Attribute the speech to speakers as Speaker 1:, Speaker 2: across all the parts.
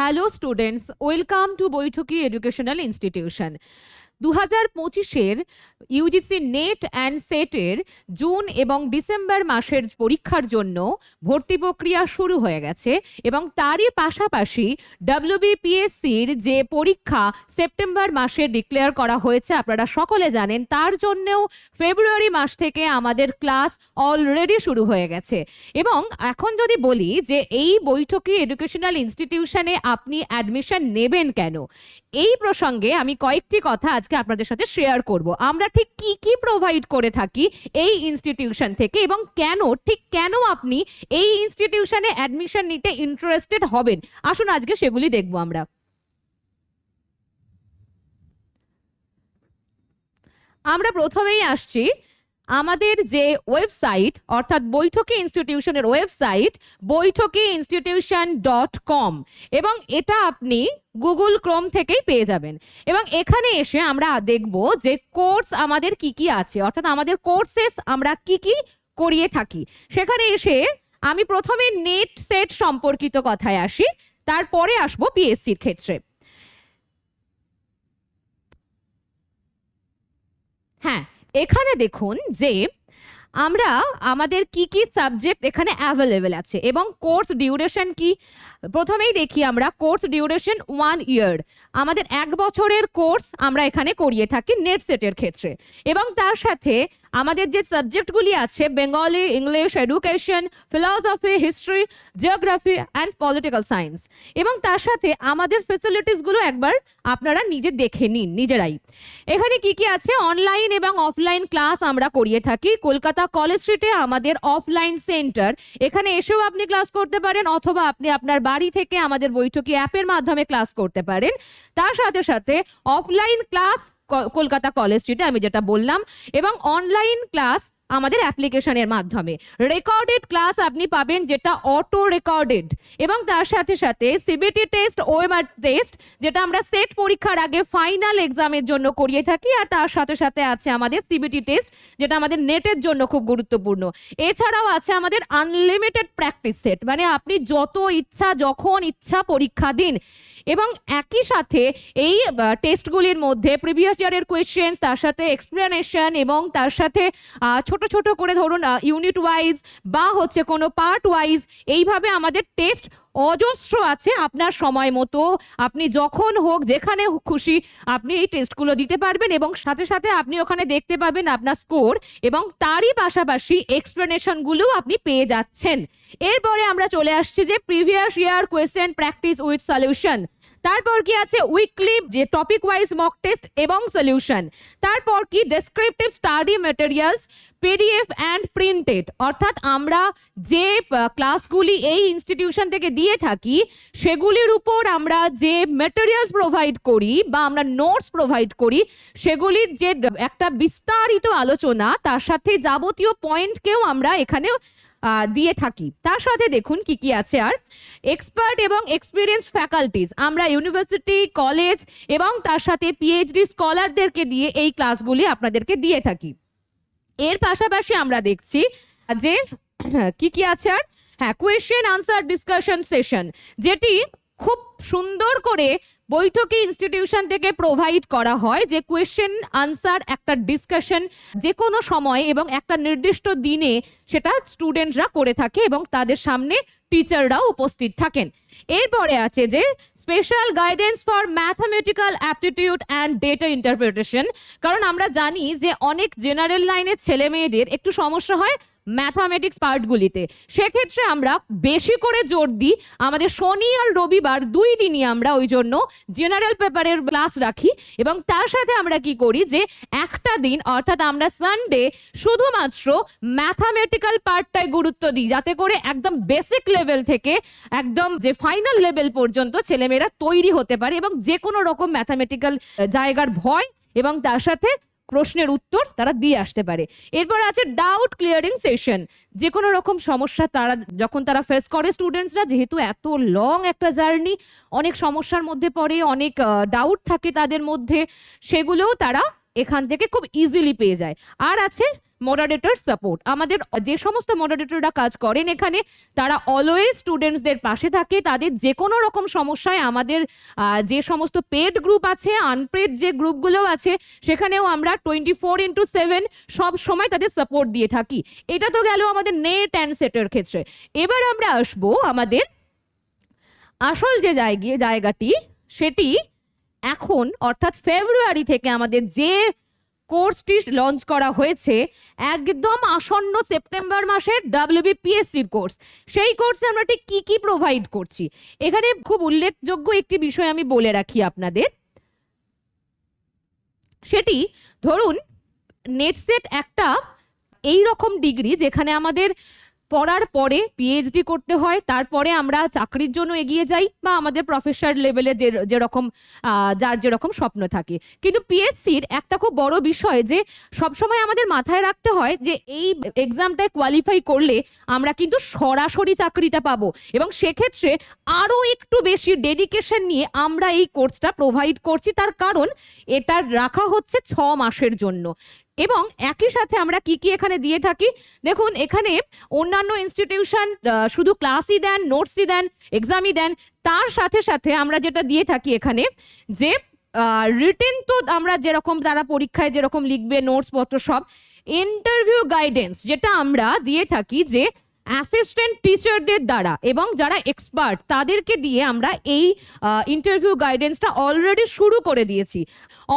Speaker 1: Hello students, welcome to Baithaki educational institution. 2025-এর UGC NET and সেটের June এবং December মাসের পরীক্ষার জন্য ভর্তি প্রক্রিয়া শুরু হয়ে গেছে এবং তারই পাশাপাশি ডব্লিউবিপিএসসির যে পরীক্ষা সেপ্টেম্বর মাসে ডিক্লেয়ার করা হয়েছে আপনারা সকলে জানেন, তার জন্যও ফেব্রুয়ারি মাস থেকে আমাদের ক্লাস অলরেডি শুরু হয়ে গেছে। এবং এখন যদি বলি যে এই বৈঠকি এডুকেশনাল ইনস্টিটিউশনে আপনি অ্যাডমিশন নেবেন কেন, এই প্রসঙ্গে আমি কয়েকটি কথা আজকে আপনাদের সাথে শেয়ার করব। আমরা ঠিক কি কি প্রোভাইড করে থাকি এই ইনস্টিটিউশন থেকে এবং কেন আপনি এই ইনস্টিটিউশনে অ্যাডমিশন নিতে ইন্টারেস্টেড হবেন, আসুন আজকে সেগুলি দেখব আমরা। আমরা প্রথমেই আসছি আমাদের যে ওয়েবসাইট, অর্থাৎ বৈঠকি ইনস্টিটিউশনের ওয়েবসাইট boithoki-institution.com, এবং এটা আপনি গুগল ক্রোম থেকেই পেয়ে যাবেন। এবং এখানে এসে আমরা দেখব যে কোর্স আমাদের কি কি আছে, অর্থাৎ আমাদের কোর্সেস আমরা কি কি করিয়ে থাকি। সেখানে এসে আমি প্রথমে নেট সেট সম্পর্কিত কথায় আসি, তারপরে আসবো পিএসসির ক্ষেত্রে। হ্যাঁ, এখানে দেখুন যে আমরা আমাদের কি কি সাবজেক্ট এখানে অ্যাভেলেবেল আছে এবং কোর্স ডিউরেশন কি। প্রথমেই দেখি আমরা কোর্স ডিউরেশন 1 ইয়ার, আমাদের 1 বছরের কোর্স আমরা এখানে করিয়ে থাকি নেট সেটের ক্ষেত্রে। এবং তার সাথে আমাদের যে সাবজেক্টগুলি আছে Bengali, English, education, philosophy, history, geography and political science. এবং তার সাথে আমাদের ফেসিলিটিসগুলো একবার আপনারা নিজে দেখে নিন নিজেরাই। এখানে কি কি আছে, অনলাইন এবং অফলাইন ক্লাস আমরা করিয়ে থাকি। কলকাতা কলেজ স্ট্রিটে আমাদের অফলাইন সেন্টার, এখানে এসেও আপনি ক্লাস করতে পারেন অথবা আপনি আপনার বাড়ি থেকে আমাদের বৈঠকি অ্যাপের মাধ্যমে ক্লাস করতে পারেন। তার সাথে সাথে অফলাইন ক্লাস কলকাতা কলেজ স্ট্রিটে আমি যেটা বললাম, এবং অনলাইন ক্লাস আমাদের অ্যাপ্লিকেশনের মাধ্যমে। রেকর্ডেড ক্লাস আপনি পাবেন যেটা অটো রেকর্ডেড, এবং তার সাথে সাথে সিবিটি টেস্ট, ওএমআর টেস্ট যেটা আমরা সেট পরীক্ষার আগে ফাইনাল এক্সামের জন্য করিয়ে থাকি, আর তার সাথে সাথে আছে আমাদের সিবিটি টেস্ট যেটা আমাদের নেটের জন্য খুব গুরুত্বপূর্ণ। এছাড়াও আছে আমাদের আনলিমিটেড প্র্যাকটিস সেট, মানে আপনি যত ইচ্ছা যখন ইচ্ছা পরীক্ষা দিন। এবং একই সাথে এই টেস্টগুলির মধ্যে প্রিভিয়াস ইয়ারের কোয়েশ্চেন্স, তার সাথে এক্সপ্লেনেশন, এবং তার সাথে ছোট ছোট করে ধরুন ইউনিট ওয়াইজ বা হচ্ছে কোনো পার্ট ওয়াইজ, এইভাবে আমাদের টেস্ট অজস্র আছে। আপনার সময় মতো আপনি যখন হোক যেখানে খুশি আপনি এই টেস্টগুলো দিতে পারবেন, এবং সাথে সাথে আপনি ওখানে দেখতে পাবেন আপনার স্কোর, এবং তারই পাশাপাশি এক্সপ্লেনেশনগুলোও আপনি পেয়ে যাচ্ছেন। এরপরে আমরা চলে আসছি যে previous year question practice with solution. তারপর কি আছে উইকলি যে টপিক ওয়াইজ মক টেস্ট এবং সলিউশন। তারপর কি descriptive study materials, PDF and printed, অর্থাৎ আমরা যে ক্লাসগুলি এই ইনস্টিটিউশন থেকে দিয়ে থাকি সেগুলির উপর আমরা যে ম্যাটেরিয়ালস প্রোভাইড করি বা আমরা নোটস প্রোভাইড করি, সেগুলির যে একটা বিস্তারিত আলোচনা, তার সাথে যাবতীয় পয়েন্টকেও আমরা এখানে দিয়ে থাকি। তার সাথে দেখুন কি কি আছে, আর এক্সপার্ট এবং এক্সপিরিয়েন্স ফ্যাকাল্টিজ, আমরা ইউনিভার্সিটি, কলেজ এবং তার সাথে পিএইচডি স্কলারদেরকে দিয়ে এই ক্লাসগুলি আপনাদেরকে দিয়ে থাকি। এর পাশাপাশি আমরা দেখছি যে কি কি আছে, আর হ্যাঁ, কোয়েশ্চেন আনসার ডিসকাশন সেশন, যেটি খুব সুন্দর করে বৈঠকি ইনস্টিটিউশন থেকে প্রোভাইড করা হয়, যে কোয়েশ্চেন আনসার একটা ডিসকাশন যে কোনো সময় এবং একটা নির্দিষ্ট দিনে সেটা স্টুডেন্টরা করে থাকে এবং তাদের সামনে টিচাররাও উপস্থিত থাকেন। এরপরে আছে যে special guidance for mathematical aptitude and data interpretation, কারণ আমরা জানি যে অনেক জেনারেল লাইনের ছেলে মেয়েদের একটু সমস্যা হয় ম্যাথামেটিক্স পার্টগুলিতে। সেক্ষেত্রে আমরা বেশি করে জোর দিই, আমাদের শনি আর রবিবার 2 দিনই আমরা ওই জন্য জেনারেল পেপারের ক্লাস রাখি, এবং তার সাথে আমরা কি করি যে একটা দিন অর্থাৎ আমরা সানডে শুধুমাত্র ম্যাথামেটিক্যাল পার্টটাই গুরুত্ব দিই, যাতে করে একদম বেসিক লেভেল থেকে একদম যে ফাইনাল লেভেল পর্যন্ত ছেলেমেয়েরা তৈরি হতে পারে এবং যে কোনো রকম ম্যাথামেটিক্যাল জায়গার ভয় এবং তার সাথে প্রশ্নের উত্তর তারা দিয়ে আসতে পারে। এরপর আছে ডাউট ক্লিয়ারিং সেশন, যে কোনো রকম সমস্যা যখন তারা ফেস করে স্টুডেন্টসরা, যেহেতু এত লং একটা জার্নি, অনেক সমস্যার মধ্যে পড়ে, অনেক ডাউট থাকে তাদের মধ্যে, সেগুলোও তারা এখান থেকে খুব ইজিলি পেয়ে যায়। আর আছে মডারেটর সাপোর্ট। আমাদের যে সমস্ত মডারেটররা কাজ করেন এখানে তারা অলওয়েজ স্টুডেন্টসদের পাশে থাকে, তাদের যে কোনো রকম সমস্যায় আমাদের যে সমস্ত পেড গ্রুপ আছে, আনপেড যে গ্রুপগুলো আছে, সেখানেও আমরা 24/7 সব সময় তাদের সাপোর্ট দিয়ে থাকি। এটা তো গেল আমাদের নেট অ্যান্ড সেটের ক্ষেত্রে। এবার আমরা আসবো আমাদের আসল যে জায়গাটি, সেটি এখন অর্থাৎ ফেব্রুয়ারি থেকে আমাদের যে কোর্সটি লঞ্চ করা হয়েছে, একদম আসন্ন সেপ্টেম্বর মাসের WBPSCর কোর্স। সেই কোর্সে আমরা ঠিক কি কি প্রোভাইড করছি, এখানে খুব উল্লেখযোগ্য একটি বিষয় আমি বলে রাখি আপনাদের। সেটি ধরুন নেটসেট একটা এই রকম ডিগ্রি যেখানে আমাদের পড়ার পরে PhD করতে হয়, তারপরে আমরা চাকরির জন্য এগিয়ে যাই বা আমাদের প্রফেসর লেভেলে যেরকম যার যেরকম স্বপ্ন থাকে। কিন্তু PSCর একটা খুব বড় বিষয় যে সবসময় আমাদের মাথায় রাখতে হয় যে এই এক্সামটায় কোয়ালিফাই করলে আমরা কিন্তু সরাসরি চাকরিটা পাবো, এবং সেক্ষেত্রে আরো একটু বেশি ডেডিকেশন নিয়ে আমরা এই কোর্সটা প্রোভাইড করছি। তার কারণ এটা রাখা হচ্ছে 6 মাসের জন্য। এবং একই সাথে আমরা কি কি এখানে দিয়ে থাকি, দেখুন এখানে অন্যান্য ইনস্টিটিউশন শুধু ক্লাসই দেন, নোটসই দেন, এক্সামই দেন, তার সাথে সাথে আমরা যেটা দিয়ে থাকি এখানে যে রিটেন তো আমরা যেরকম তারা পরীক্ষায় যেরকম লিখবে নোটস পত্র সব, ইন্টারভিউ গাইডেন্স যেটা আমরা দিয়ে থাকি যে অ্যাসিস্ট্যান্ট টিচারদের দ্বারা এবং যারা এক্সপার্ট তাদেরকে দিয়ে আমরা এই ইন্টারভিউ গাইডেন্সটা অলরেডি শুরু করে দিয়েছি।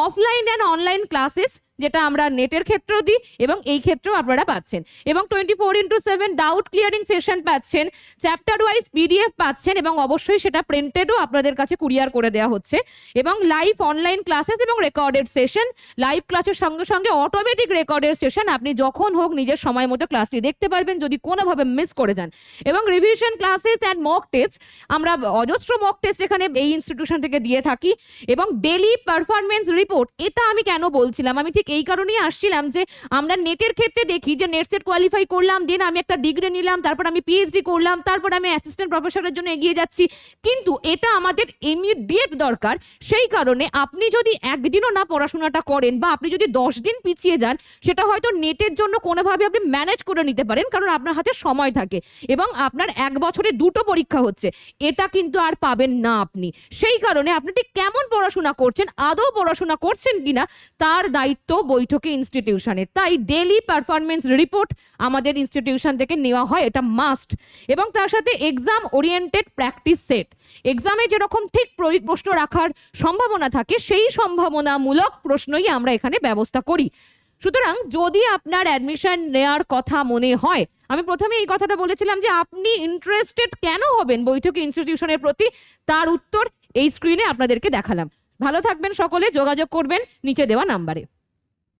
Speaker 1: অফলাইন অ্যান্ড অনলাইন ক্লাসেস যেটা আমরা নেটের ক্ষেত্রেও দিই এবং এই ক্ষেত্রেও আপনারা পাচ্ছেন, এবং 24/7 ডাউট ক্লিয়ারিং সেশন পাচ্ছেন, চ্যাপ্টার ওয়াইজ PDF পাচ্ছেন, এবং অবশ্যই সেটা প্রিন্টেডও আপনাদের কাছে কুরিয়ার করে দেওয়া হচ্ছে, এবং লাইভ অনলাইন ক্লাসেস এবং রেকর্ডেড সেশন। লাইভ ক্লাসের সঙ্গে সঙ্গে অটোমেটিক রেকর্ডেড সেশন, আপনি যখন হোক নিজের সময় মতো ক্লাসটি দেখতে পারবেন যদি কোনোভাবে মিস করে যান, এবং revision classes and mock test. আমরা অজস্র মক টেস্ট এখানে এই ইনস্টিটিউশন থেকে দিয়ে থাকি, এবং ডেইলি পারফরমেন্স রিপোর্ট। এটা আমি কেন বলছিলাম, আমি ঠিক এই কারণেই আসছিলাম যে আমরা নেটের ক্ষেত্রে দেখি যে নেটসেট কোয়ালিফাই করলাম, দেন আমি একটা ডিগ্রি নিলাম, তারপর আমি PhD করলাম, তারপর আমি অ্যাসিস্ট্যান্ট প্রফেসরের জন্য এগিয়ে যাচ্ছি, কিন্তু এটা আমাদের ইমিডিয়েট দরকার। সেই কারণে আপনি যদি একদিনও না পড়াশোনাটা করেন বা আপনি যদি 10 দিন পিছিয়ে যান, সেটা হয়তো নেটের জন্য কোনোভাবে আপনি ম্যানেজ করে নিতে পারেন, কারণ আপনার হাতে সময় থাকে, এবং আপনার 1 বছরে 2টো পরীক্ষা হচ্ছে, এটা কিন্তু আর পাবেন না আপনি। সেই কারণে আপনি ঠিক কেমন পড়াশোনা করছেন, আদৌ পড়াশোনা করছেন কিনা, তার দায়িত্ব বৈঠকে ইনস্টিটিউশনের। তাই ডেইলি পারফরমেন্স রিপোর্ট আমাদের ইনস্টিটিউশন থেকে নেওয়া হয়, এটা মাস্ট। এবং তার সাথে এক্সাম ওরিয়েন্টেড প্র্যাকটিস সেট। এক্সামে যেরকম ঠিক প্রশ্ন রাখার সম্ভাবনা থাকে, সেই সম্ভাবনামূলক প্রশ্নই আমরা এখানে ব্যবস্থা করি। সুতরাং যদি আপনার অ্যাডমিশন নেওয়ার কথা মনে হয়, আমি প্রথমে এই কথাটা বলেছিলাম যে আপনি ইন্টারেস্টেড কেন হবেন বৈঠকি ইনস্টিটিউশনের প্রতি, তার উত্তর এই স্ক্রিনে আপনাদেরকে দেখালাম। ভালো থাকবেন সকলে, যোগাযোগ করবেন নিচে দেওয়া নাম্বারে।